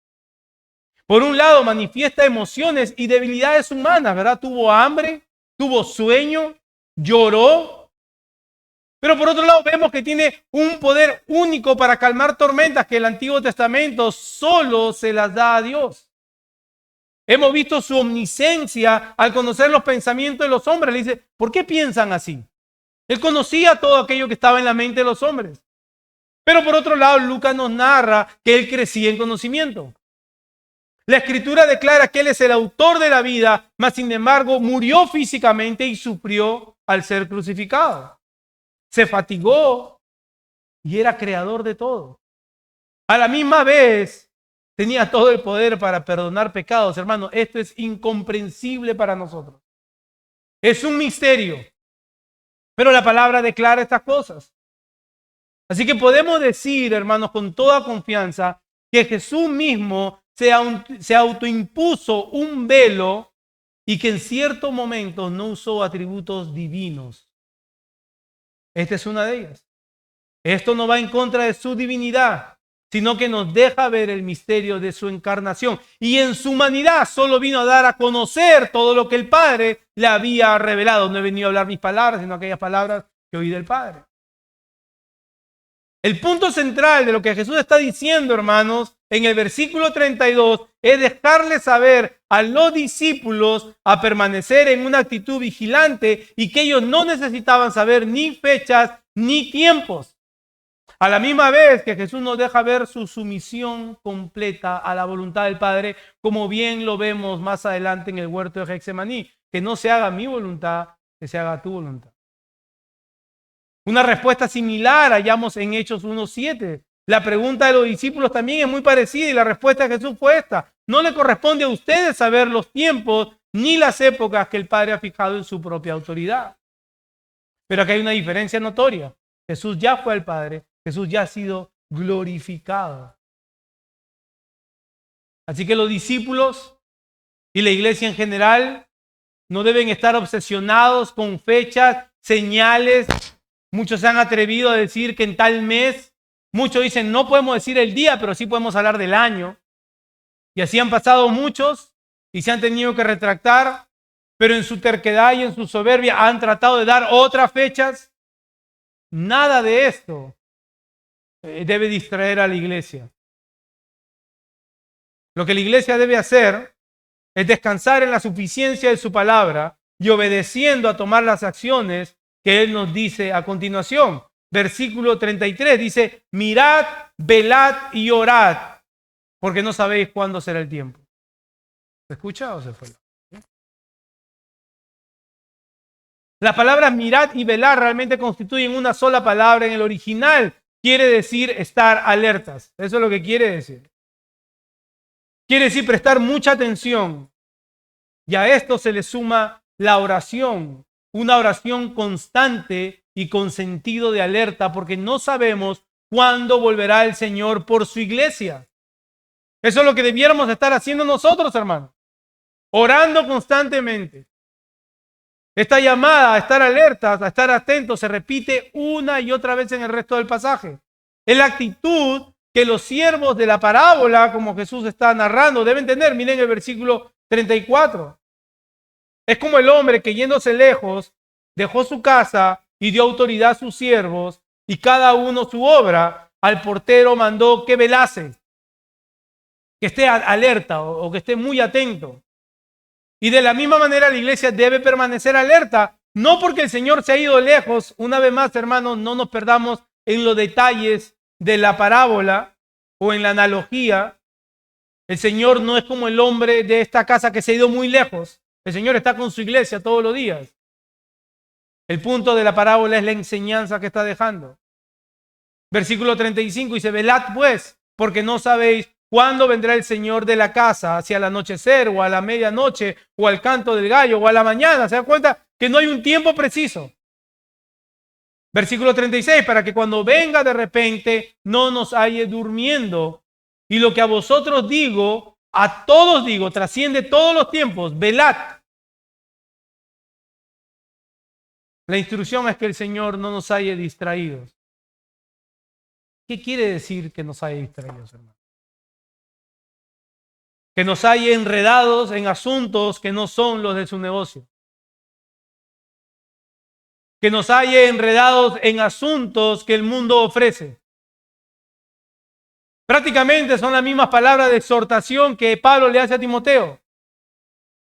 Por un lado, manifiesta emociones y debilidades humanas, ¿verdad? Tuvo hambre, tuvo sueño, lloró. Pero por otro lado, vemos que tiene un poder único para calmar tormentas que el Antiguo Testamento solo se las da a Dios. Hemos visto su omnisciencia al conocer los pensamientos de los hombres. Le dice, ¿por qué piensan así? Él conocía todo aquello que estaba en la mente de los hombres. Pero por otro lado, Lucas nos narra que Él crecía en conocimiento. La Escritura declara que Él es el autor de la vida, mas sin embargo murió físicamente y sufrió al ser crucificado. Se fatigó y era creador de todo. A la misma vez tenía todo el poder para perdonar pecados. Hermano, esto es incomprensible para nosotros. Es un misterio. Pero la palabra declara estas cosas. Así que podemos decir, hermanos, con toda confianza, que Jesús mismo se autoimpuso un velo y que en ciertos momentos no usó atributos divinos. Esta es una de ellas. Esto no va en contra de su divinidad, sino que nos deja ver el misterio de su encarnación. Y en su humanidad solo vino a dar a conocer todo lo que el Padre le había revelado. No he venido a hablar mis palabras, sino aquellas palabras que oí del Padre. El punto central de lo que Jesús está diciendo, hermanos, en el versículo 32, es dejarle saber a los discípulos a permanecer en una actitud vigilante y que ellos no necesitaban saber ni fechas ni tiempos. A la misma vez que Jesús nos deja ver su sumisión completa a la voluntad del Padre, como bien lo vemos más adelante en el huerto de Getsemaní, que no se haga mi voluntad, que se haga tu voluntad. Una respuesta similar hallamos en Hechos 1:7. La pregunta de los discípulos también es muy parecida y la respuesta de Jesús fue esta. No le corresponde a ustedes saber los tiempos ni las épocas que el Padre ha fijado en su propia autoridad. Pero aquí hay una diferencia notoria. Jesús ya fue al Padre. Jesús ya ha sido glorificado. Así que los discípulos y la iglesia en general no deben estar obsesionados con fechas, señales. Muchos se han atrevido a decir que en tal mes, muchos dicen no podemos decir el día, pero sí podemos hablar del año. Y así han pasado muchos y se han tenido que retractar, pero en su terquedad y en su soberbia han tratado de dar otras fechas. Nada de esto debe distraer a la iglesia. Lo que la iglesia debe hacer es descansar en la suficiencia de su palabra y obedeciendo a tomar las acciones que Él nos dice a continuación. Versículo 33 dice, mirad, velad y orad, porque no sabéis cuándo será el tiempo. ¿Se escucha o se fue? Las palabras mirad y velar realmente constituyen una sola palabra en el original. Quiere decir estar alertas. Eso es lo que quiere decir. Quiere decir prestar mucha atención. Y a esto se le suma la oración. Una oración constante y con sentido de alerta, porque no sabemos cuándo volverá el Señor por su iglesia. Eso es lo que debiéramos estar haciendo nosotros, hermanos. Orando constantemente. Esta llamada a estar alertas, a estar atentos, se repite una y otra vez en el resto del pasaje. Es la actitud que los siervos de la parábola, como Jesús está narrando, deben tener. Miren el versículo 34. Es como el hombre que yéndose lejos, dejó su casa y dio autoridad a sus siervos y cada uno su obra. Al portero mandó que velase, que esté alerta o que esté muy atento. Y de la misma manera la iglesia debe permanecer alerta, no porque el Señor se ha ido lejos. Una vez más, hermanos, no nos perdamos en los detalles de la parábola o en la analogía. El Señor no es como el hombre de esta casa que se ha ido muy lejos. El Señor está con su iglesia todos los días. El punto de la parábola es la enseñanza que está dejando. Versículo 35 dice, velad pues, porque no sabéis cuándo vendrá el Señor de la casa, hacia el anochecer o a la medianoche o al canto del gallo o a la mañana. ¿Se dan cuenta que no hay un tiempo preciso? Versículo 36, para que cuando venga de repente no nos halle durmiendo. Y lo que a vosotros digo, a todos digo, trasciende todos los tiempos, velad. La instrucción es que el Señor no nos halle distraídos. ¿Qué quiere decir que nos haya distraídos, hermano? Que nos haya enredados en asuntos que no son los de su negocio. Que nos haya enredados en asuntos que el mundo ofrece. Prácticamente son las mismas palabras de exhortación que Pablo le hace a Timoteo.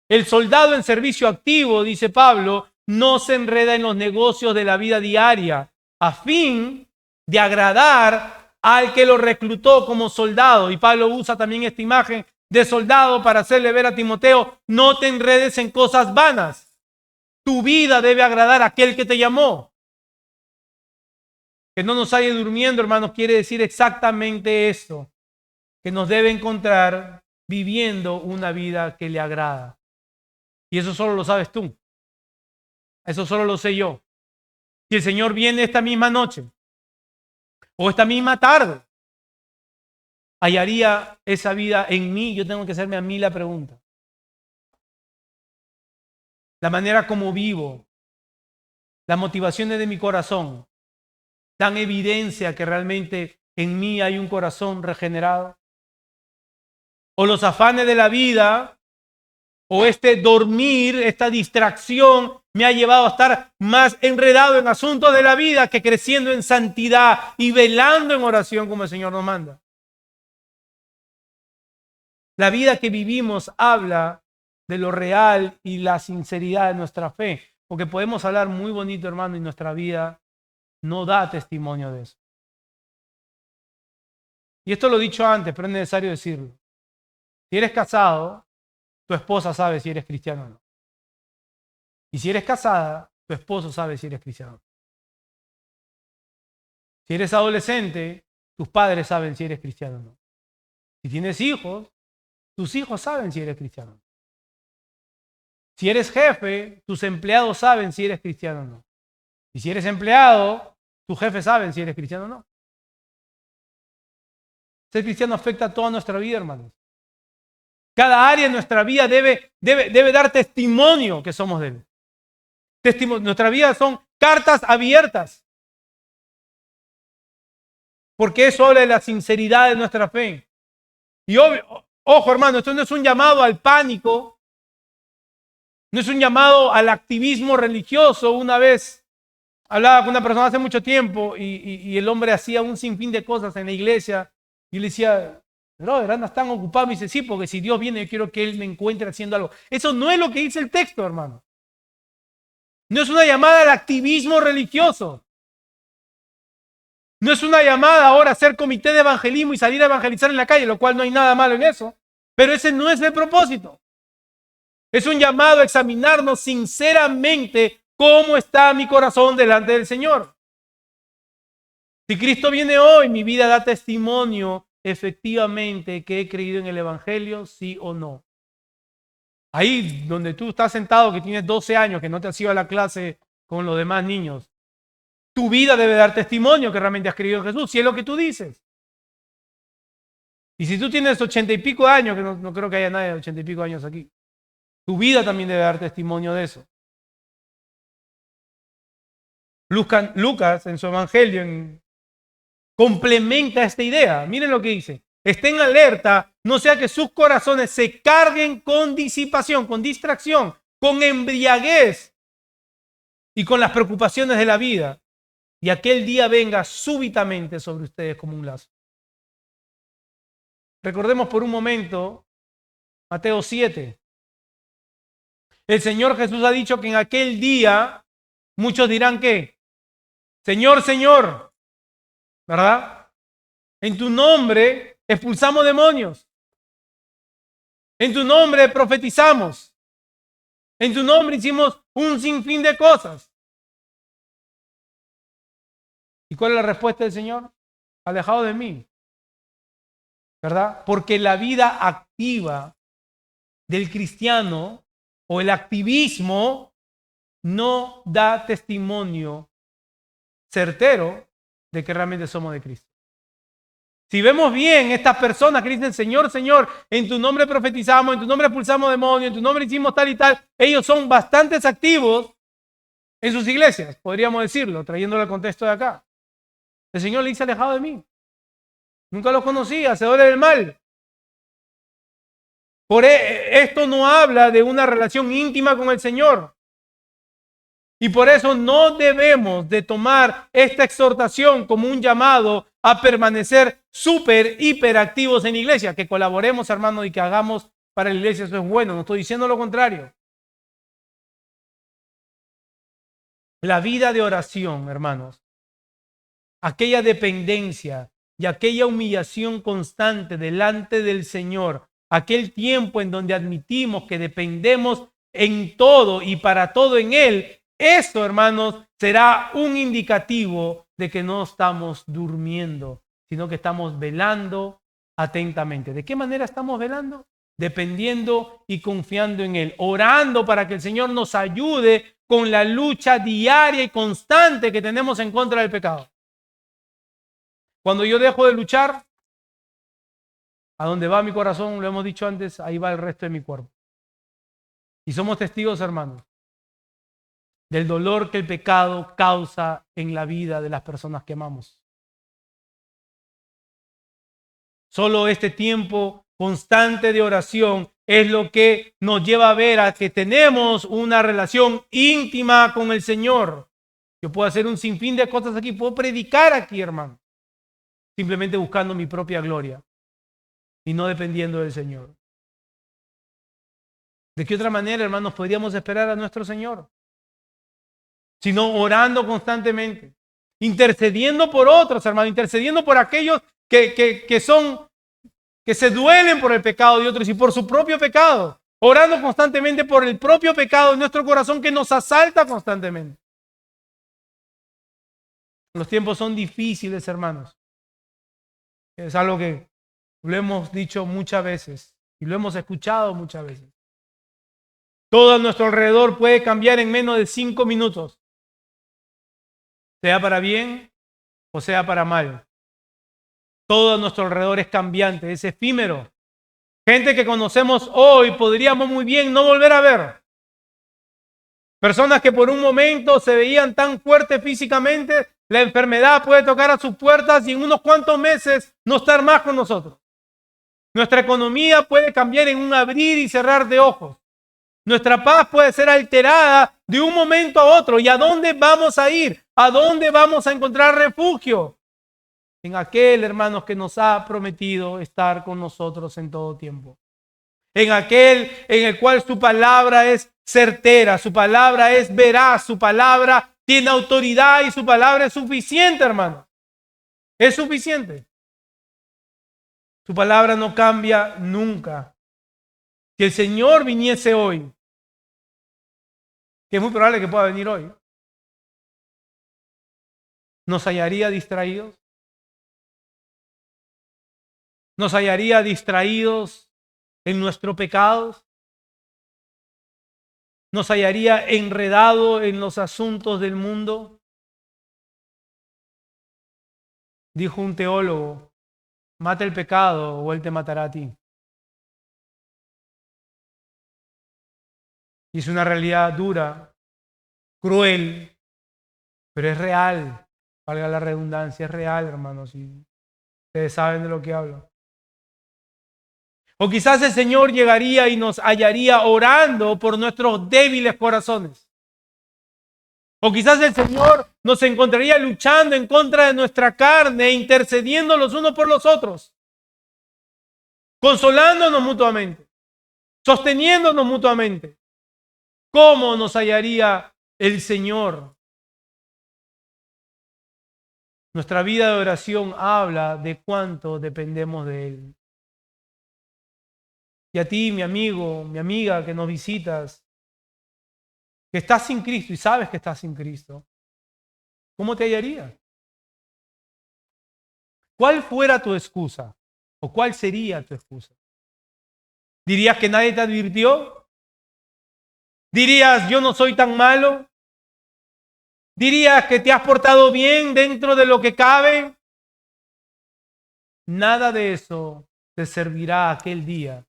El soldado en servicio activo, dice Pablo, no se enreda en los negocios de la vida diaria a fin de agradar al que lo reclutó como soldado. Y Pablo usa también esta imagen de soldado para hacerle ver a Timoteo, no te enredes en cosas vanas. Tu vida debe agradar a aquel que te llamó. Que no nos haya durmiendo, hermanos, quiere decir exactamente esto. Que nos debe encontrar viviendo una vida que le agrada. Y eso solo lo sabes tú. Eso solo lo sé yo. Si el Señor viene esta misma noche o esta misma tarde, hallaría esa vida en mí. Yo tengo que hacerme a mí la pregunta. La manera como vivo, las motivaciones de mi corazón, dan evidencia que realmente en mí hay un corazón regenerado. O los afanes de la vida, o este dormir, esta distracción, me ha llevado a estar más enredado en asuntos de la vida que creciendo en santidad y velando en oración como el Señor nos manda. La vida que vivimos habla de lo real y la sinceridad de nuestra fe, porque podemos hablar muy bonito, hermano, y nuestra vida no da testimonio de eso. Y esto lo he dicho antes, pero es necesario decirlo. Si eres casado, tu esposa sabe si eres cristiano o no. Y si eres casada, tu esposo sabe si eres cristiano. Si eres adolescente, tus padres saben si eres cristiano o no. Si tienes hijos, tus hijos saben si eres cristiano. Si eres jefe, tus empleados saben si eres cristiano o no. Y si eres empleado, tus jefes saben si eres cristiano o no. Ser cristiano afecta a toda nuestra vida, hermanos. Cada área de nuestra vida debe dar testimonio que somos de Él. Nuestra vida son cartas abiertas. Porque eso habla de la sinceridad de nuestra fe. Y ojo, hermano, esto no es un llamado al pánico. No es un llamado al activismo religioso. Una vez hablaba con una persona hace mucho tiempo y el hombre hacía un sinfín de cosas en la iglesia. Y le decía, brother, andas tan ocupado. Me dice, sí, porque si Dios viene, yo quiero que Él me encuentre haciendo algo. Eso no es lo que dice el texto, hermano. No es una llamada al activismo religioso. No es una llamada ahora a hacer comité de evangelismo y salir a evangelizar en la calle, lo cual no hay nada malo en eso. Pero ese no es el propósito. Es un llamado a examinarnos sinceramente cómo está mi corazón delante del Señor. Si Cristo viene hoy, mi vida da testimonio efectivamente que he creído en el Evangelio, sí o no. Ahí donde tú estás sentado, que tienes 12 años, que no te has ido a la clase con los demás niños, tu vida debe dar testimonio que realmente has creído en Jesús, si es lo que tú dices. Y si tú tienes 80 y pico de años, que no creo que haya nadie de 80 y pico de años aquí, tu vida también debe dar testimonio de eso. Lucas en su Evangelio complementa esta idea. Miren lo que dice. Estén alerta, no sea que sus corazones se carguen con disipación, con distracción, con embriaguez y con las preocupaciones de la vida. Y aquel día venga súbitamente sobre ustedes como un lazo. Recordemos por un momento Mateo 7. El Señor Jesús ha dicho que en aquel día muchos dirán que, Señor, Señor, ¿verdad? En tu nombre expulsamos demonios. En tu nombre profetizamos. En tu nombre hicimos un sinfín de cosas. ¿Y cuál es la respuesta del Señor? Alejado de mí. ¿Verdad? Porque la vida activa del cristiano o el activismo no da testimonio certero de que realmente somos de Cristo. Si vemos bien estas personas que dicen, Señor, Señor, en tu nombre profetizamos, en tu nombre expulsamos demonios, en tu nombre hicimos tal y tal, ellos son bastante activos en sus iglesias, podríamos decirlo, trayéndolo al contexto de acá. El Señor le dice, alejado de mí. Nunca los conocí, hacedores del mal. Esto no habla de una relación íntima con el Señor. Y por eso no debemos de tomar esta exhortación como un llamado a permanecer hiperactivos en la iglesia. Que colaboremos, hermanos, y que hagamos para la iglesia, eso es bueno. No estoy diciendo lo contrario. La vida de oración, hermanos, aquella dependencia y aquella humillación constante delante del Señor, aquel tiempo en donde admitimos que dependemos en todo y para todo en Él, eso, hermanos, será un indicativo de que no estamos durmiendo, sino que estamos velando atentamente. ¿De qué manera estamos velando? Dependiendo y confiando en Él, orando para que el Señor nos ayude con la lucha diaria y constante que tenemos en contra del pecado. Cuando yo dejo de luchar, a donde va mi corazón, lo hemos dicho antes, ahí va el resto de mi cuerpo. Y somos testigos, hermanos, del dolor que el pecado causa en la vida de las personas que amamos. Solo este tiempo constante de oración es lo que nos lleva a ver a que tenemos una relación íntima con el Señor. Yo puedo hacer un sinfín de cosas aquí, puedo predicar aquí, hermano, simplemente buscando mi propia gloria y no dependiendo del Señor. ¿De qué otra manera, hermanos, podríamos esperar a nuestro Señor? Sino orando constantemente, intercediendo por otros, hermanos, intercediendo por aquellos que se duelen por el pecado de otros y por su propio pecado, orando constantemente por el propio pecado de nuestro corazón que nos asalta constantemente. Los tiempos son difíciles, hermanos. Es algo que lo hemos dicho muchas veces y lo hemos escuchado muchas veces. Todo a nuestro alrededor puede cambiar en menos de 5 minutos, sea para bien o sea para mal. Todo a nuestro alrededor es cambiante, es efímero. Gente que conocemos hoy podríamos muy bien no volver a ver. Personas que por un momento se veían tan fuertes físicamente, la enfermedad puede tocar a sus puertas y en unos cuantos meses no estar más con nosotros. Nuestra economía puede cambiar en un abrir y cerrar de ojos. Nuestra paz puede ser alterada de un momento a otro. ¿Y a dónde vamos a ir? ¿A dónde vamos a encontrar refugio? En aquel, hermanos, que nos ha prometido estar con nosotros en todo tiempo. En aquel en el cual su palabra es certera, su palabra es veraz, su palabra tiene autoridad y su palabra es suficiente, hermano. Es suficiente. Su palabra no cambia nunca. Si el Señor viniese hoy, que es muy probable que pueda venir hoy, ¿nos hallaría distraídos? ¿Nos hallaría distraídos en nuestros pecados? ¿Nos hallaría enredado en los asuntos del mundo? Dijo un teólogo, mata el pecado o él te matará a ti. Y es una realidad dura, cruel, pero es real. Valga la redundancia, es real, hermanos. Y ustedes saben de lo que hablo. O quizás el Señor llegaría y nos hallaría orando por nuestros débiles corazones. O quizás el Señor nos encontraría luchando en contra de nuestra carne, intercediendo los unos por los otros, consolándonos mutuamente, sosteniéndonos mutuamente. ¿Cómo nos hallaría el Señor? Nuestra vida de oración habla de cuánto dependemos de Él. Y a ti, mi amigo, mi amiga que nos visitas, que estás sin Cristo y sabes que estás sin Cristo, ¿cómo te hallarías? ¿Cuál fuera tu excusa? ¿O cuál sería tu excusa? ¿Dirías que nadie te advirtió? ¿Dirías yo no soy tan malo? ¿Dirías que te has portado bien dentro de lo que cabe? Nada de eso te servirá aquel día.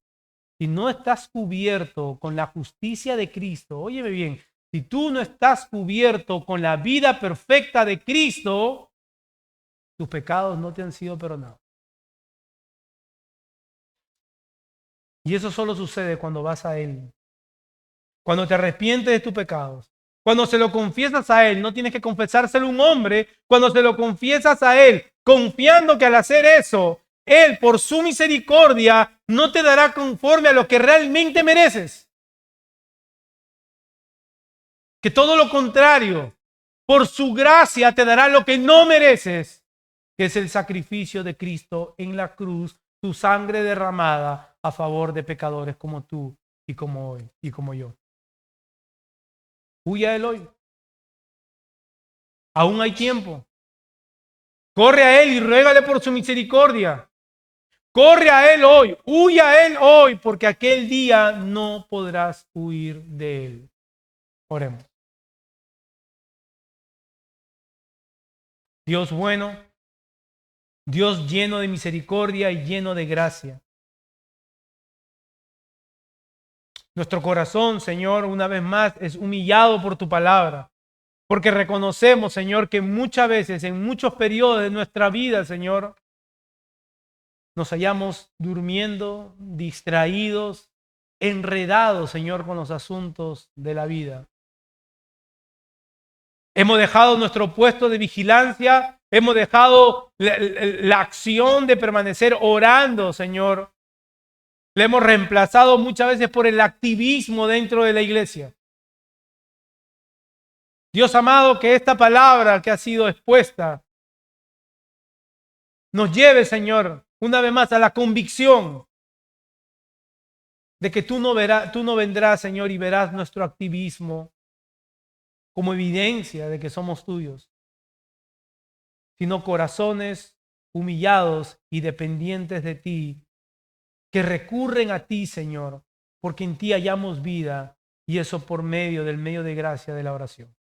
Si no estás cubierto con la justicia de Cristo, óyeme bien, si tú no estás cubierto con la vida perfecta de Cristo, tus pecados no te han sido perdonados. Y eso solo sucede cuando vas a Él. Cuando te arrepientes de tus pecados. Cuando se lo confiesas a Él, no tienes que confesárselo a un hombre. Cuando se lo confiesas a Él, confiando que al hacer eso, Él, por su misericordia, no te dará conforme a lo que realmente mereces. Que todo lo contrario, por su gracia te dará lo que no mereces, que es el sacrificio de Cristo en la cruz, su sangre derramada a favor de pecadores como tú y como hoy y como yo. Huye a Él hoy. Aún hay tiempo. Corre a Él y ruégale por su misericordia. Corre a Él hoy. Huye a Él hoy, porque aquel día no podrás huir de Él. Oremos. Dios bueno, Dios lleno de misericordia y lleno de gracia. Nuestro corazón, Señor, una vez más es humillado por tu palabra, porque reconocemos, Señor, que muchas veces, en muchos periodos de nuestra vida, Señor, nos hallamos durmiendo, distraídos, enredados, Señor, con los asuntos de la vida. Hemos dejado nuestro puesto de vigilancia, hemos dejado la acción de permanecer orando, Señor. Le hemos reemplazado muchas veces por el activismo dentro de la iglesia. Dios amado, que esta palabra que ha sido expuesta nos lleve, Señor, una vez más a la convicción de que tú no vendrás, Señor, y verás nuestro activismo como evidencia de que somos tuyos, sino corazones humillados y dependientes de ti, que recurren a ti, Señor, porque en ti hallamos vida, y eso por medio del medio de gracia de la oración.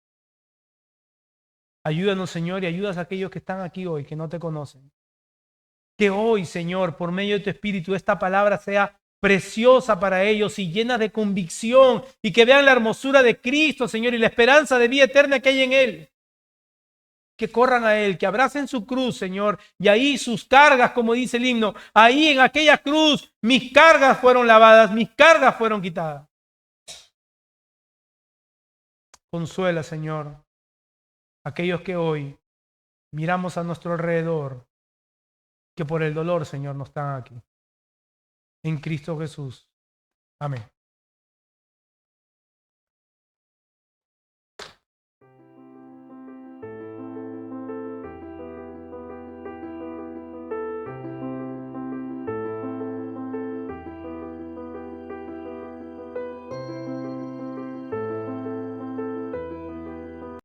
Ayúdanos, Señor, y ayudas a aquellos que están aquí hoy, que no te conocen. Que hoy, Señor, por medio de tu Espíritu, esta palabra sea preciosa para ellos y llena de convicción, y que vean la hermosura de Cristo, Señor, y la esperanza de vida eterna que hay en Él. Que corran a Él, que abracen su cruz, Señor, y ahí sus cargas, como dice el himno, ahí en aquella cruz mis cargas fueron lavadas, mis cargas fueron quitadas. Consuela, Señor, aquellos que hoy miramos a nuestro alrededor, que por el dolor, Señor, no están aquí. En Cristo Jesús. Amén.